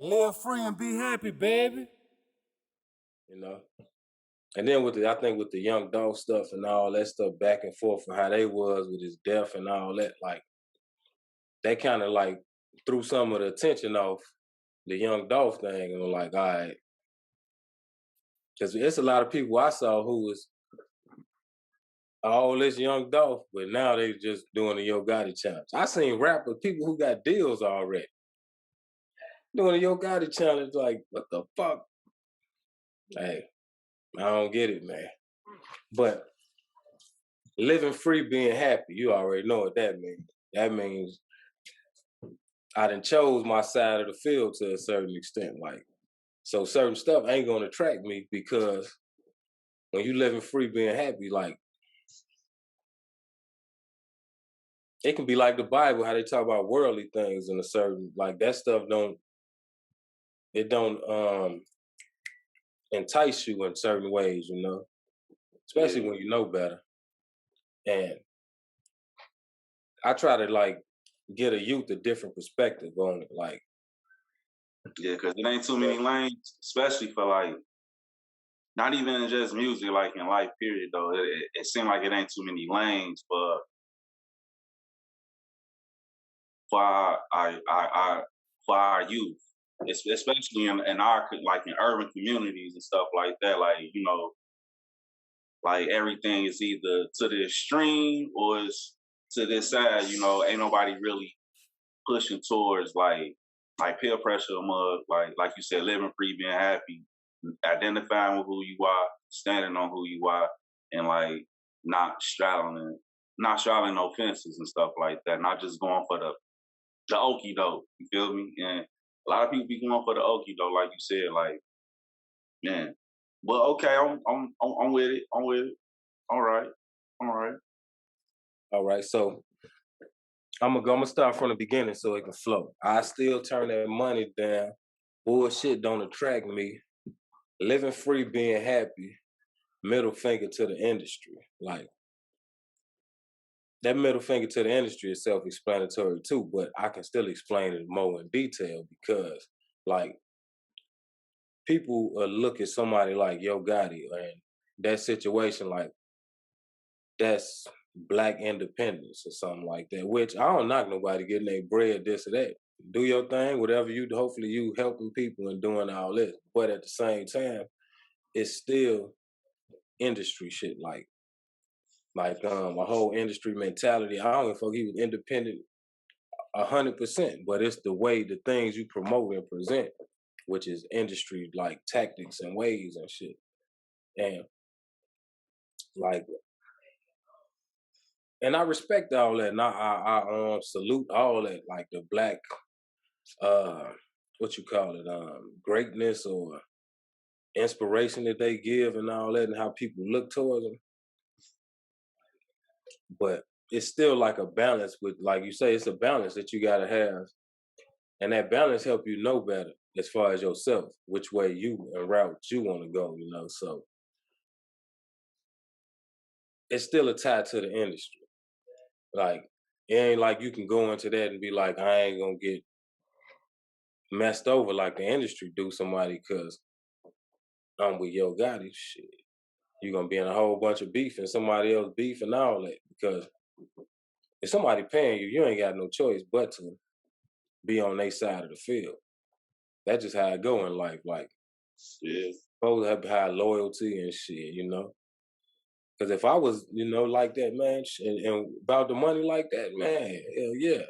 Live free and be happy, baby. You know? And then I think with the Young Dolph stuff and all that stuff back and forth and how they was with his death and all that, like, they kind of like threw some of the attention off the Young Dolph thing and were like, all right. Because it's a lot of people I saw who was all this Young Dolph, but now they just doing the Yo Gotti challenge. I seen rappers, people who got deals already, doing the Yo Gotti challenge. Like, what the fuck? Hey, I don't get it, man. But living free, being happy, you already know what that means. That means I done chose my side of the field to a certain extent. Like, so certain stuff ain't gonna attract me because when you living free, being happy, like, it can be like the Bible, how they talk about worldly things and a certain, like, that stuff don't entice you in certain ways, you know, especially when you know better. And I try to like get a youth a different perspective on it. Like, yeah, because it ain't too many lanes, especially for like, not even in just music, like in life, period, though. It seems like it ain't too many lanes for our youth, especially in our, like in urban communities and stuff like that. Like, you know, like everything is either to the extreme or it's to this side. You know, ain't nobody really pushing towards like peer pressure mug, like you said, living free, being happy, identifying with who you are, standing on who you are, and like not straddling no fences and stuff like that. Not just going for the okie doke. You feel me? And a lot of people be going for the okie doke, like you said, like, man. But okay, I'm with it. I'm with it. All right. All right. all right, so I'm gonna start from the beginning so it can flow. I still turn that money down. Bullshit don't attract me. Living free, being happy. Middle finger to the industry. Like, that middle finger to the industry is self-explanatory too, but I can still explain it more in detail because, like, people look at somebody like Yo Gotti and that situation like that's black independence or something like that. Which I don't knock nobody getting their bread, this or that. Do your thing, whatever you. Hopefully, you helping people and doing all this. But at the same time, it's still industry shit. Like a whole industry mentality. I don't even fuck. He was independent 100%, but it's the things you promote and present, which is industry like tactics and ways and shit. And like, and I respect all that. And I salute all that, like the black, uh, what you call it, greatness or inspiration that they give and all that, and how people look towards them. But it's still like a balance with, like you say, it's a balance that you gotta have, and that balance help you know better as far as yourself, which way you and route you want to go. You know, so it's still a tie to the industry. Like, it ain't like you can go into that and be like, I ain't gonna get messed over like the industry do somebody because I'm with Yo Gotti. Shit, you're gonna be in a whole bunch of beef and somebody else beef and all that. Because if somebody paying you, you ain't got no choice but to be on their side of the field. That's just how it go in life. Like, Yeah. supposed to have high loyalty and shit, you know. Because if I was, you know, like that, man, and about the money like that, man, hell yeah.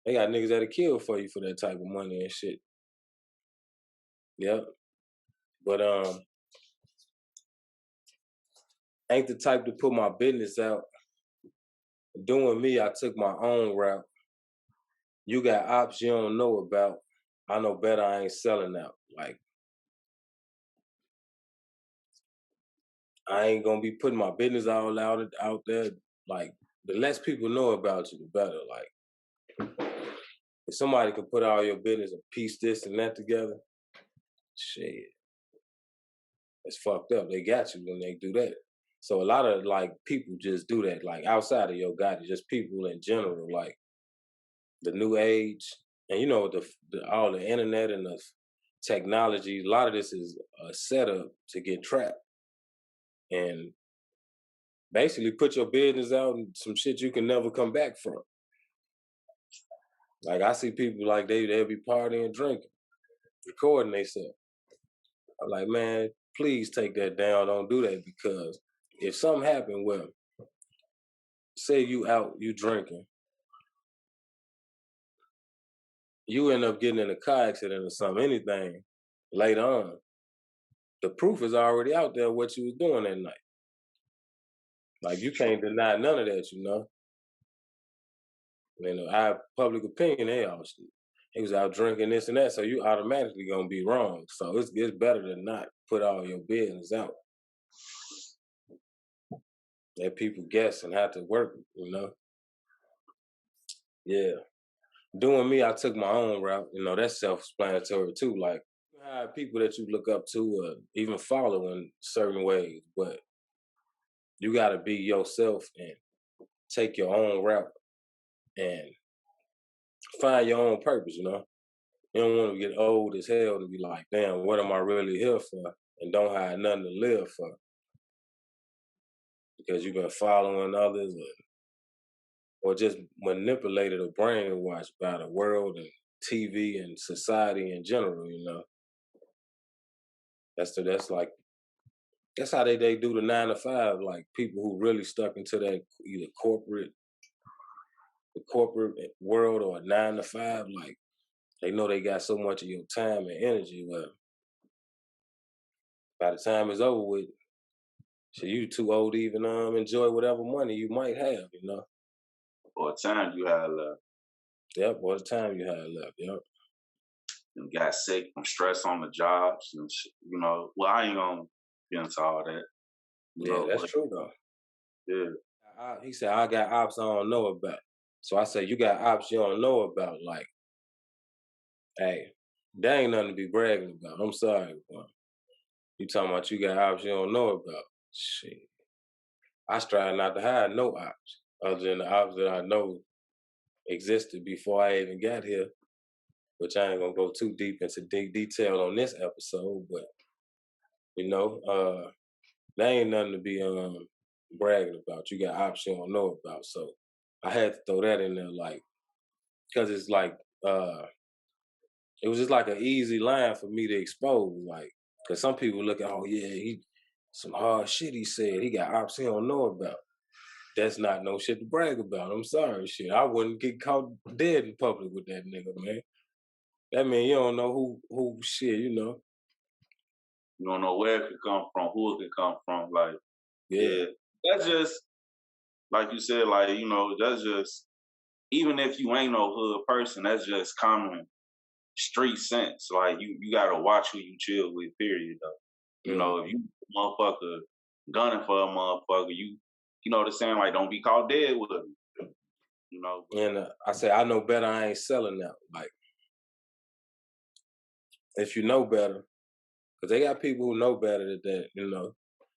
They got niggas that'll kill for you for that type of money and shit. Yep. But ain't the type to put my business out. Doing me, I took my own route. You got ops you don't know about. I know better I ain't selling out. Like, I ain't gonna be putting my business all out there. Like, the less people know about you, the better. Like, if somebody can put all your business and piece this and that together, shit, it's fucked up. They got you when they do that. So a lot of like people just do that. Like outside of Yo Gotti, just people in general, like the new age And you know, all the internet and the technology, a lot of this is a setup to get trapped and basically put your business out and some shit you can never come back from. Like I see people like they'll be partying, drinking, recording themselves. I'm like, man, please take that down. Don't do that because if something happened, well, say you out, you drinking, you end up getting in a car accident or something, anything later on, the proof is already out there what you was doing that night. Like you can't deny none of that, you know. You know, I public opinion, he was out drinking this and that, so you automatically gonna be wrong. So it's better to not put all your business out. Let people guess and have to work, you know. Yeah. Doing me, I took my own route. You know, that's self-explanatory too. Like you have people that you look up to, even follow in certain ways, but you got to be yourself and take your own route and find your own purpose. You know, you don't want to get old as hell to be like, damn, what am I really here for? And don't have nothing to live for because you've been following others or just manipulated or brainwashed by the world and TV and society in general. You know, that's like that's how they do the 9 to 5. Like people who really stuck into that either the corporate world or a 9 to 5. Like they know they got so much of your time and energy. Well, by the time it's over with, so you too old to even enjoy whatever money you might have. You know. Or time you had left. Yep. All the time you had left. Yep. And got sick from stress on the jobs and you know. Well, I ain't gonna get into all that, you Yeah, know. that's But true though. yeah, He said I got ops I don't know about. So I said you got ops you don't know about. Like, hey, that ain't nothing to be bragging about. I'm sorry, boy. You talking about you got ops you don't know about. Shit. I strive not to have no ops other than the ops that I know existed before I even got here, which I ain't gonna go too deep into detail on this episode, but you know, that ain't nothing to be bragging about. You got ops you don't know about. So I had to throw that in there like because it's like it was just like an easy line for me to expose, like, because some people look at, oh yeah, he some hard shit he said. He got ops he don't know about. That's not no shit to brag about. I'm sorry, shit. I wouldn't get caught dead in public with that nigga, man. That mean you don't know who shit, you know. you don't know where it could come from, who it could come from. Like, Yeah. yeah, that's just like you said. Like, you know, that's just even if you ain't no hood person, that's just common street sense. Like, you gotta watch who you chill with. Period. Though, you know, if Mm. you motherfucker gunning for a motherfucker, you know what I'm saying. Like, don't be caught dead with him. You know, but And I say I know better. I ain't selling now. Like if you know better, because they got people who know better that you know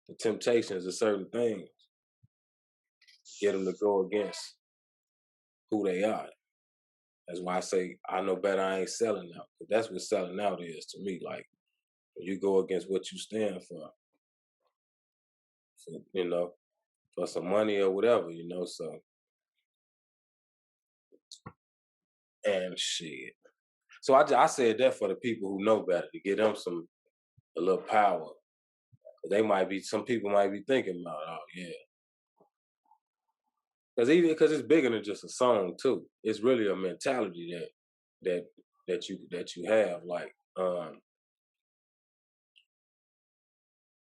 the temptations of certain things get them to go against who they are. That's why I say I know better. I ain't selling out. But that's what selling out is to me. Like when you go against what you stand for you know, for some money or whatever, you know. So and shit. So I said that for the people who know better to get them a little power. They might be some people might be thinking about, oh yeah, because it's bigger than just a song too. It's really a mentality that that you have, like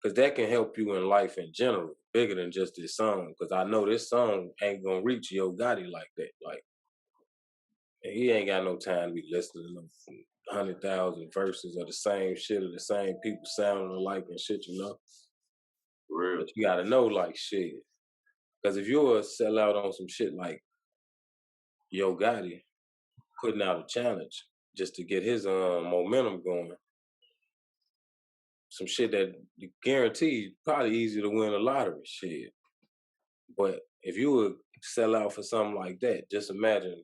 because that can help you in life in general, bigger than just this song. Because I know this song ain't gonna reach Yo Gotti like that. Like he ain't got no time to be listening to 100,000 verses of the same shit or the same people sounding alike and shit, you know. for real. But you gotta know like shit. Because if you're a sell out on some shit like Yo Gotti putting out a challenge just to get his momentum going, some shit that guaranteed probably easy to win a lottery shit. But if you would sell out for something like that, just imagine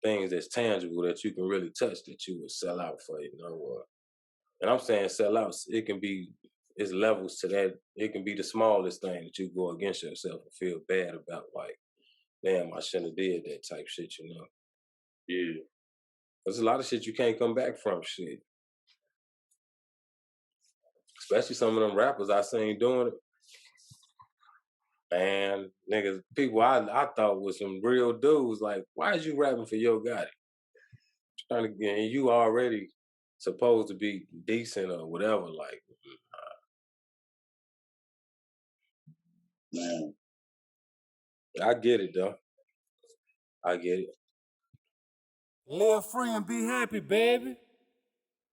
things that's tangible that you can really touch that you would sell out for, and I'm saying sell out, it can be, it's levels to that. It can be the smallest thing that you go against yourself and feel bad about, like, damn, I shouldn't have did that type shit. Yeah. There's a lot of shit you can't come back from, shit. Especially some of them rappers I seen doing it. Man, niggas, people I thought was some real dudes. Like, why is you rapping for Yo Gotti? Trying to get, and you already supposed to be decent or whatever. Like, Man. I get it though. I get it. Live free and be happy, baby.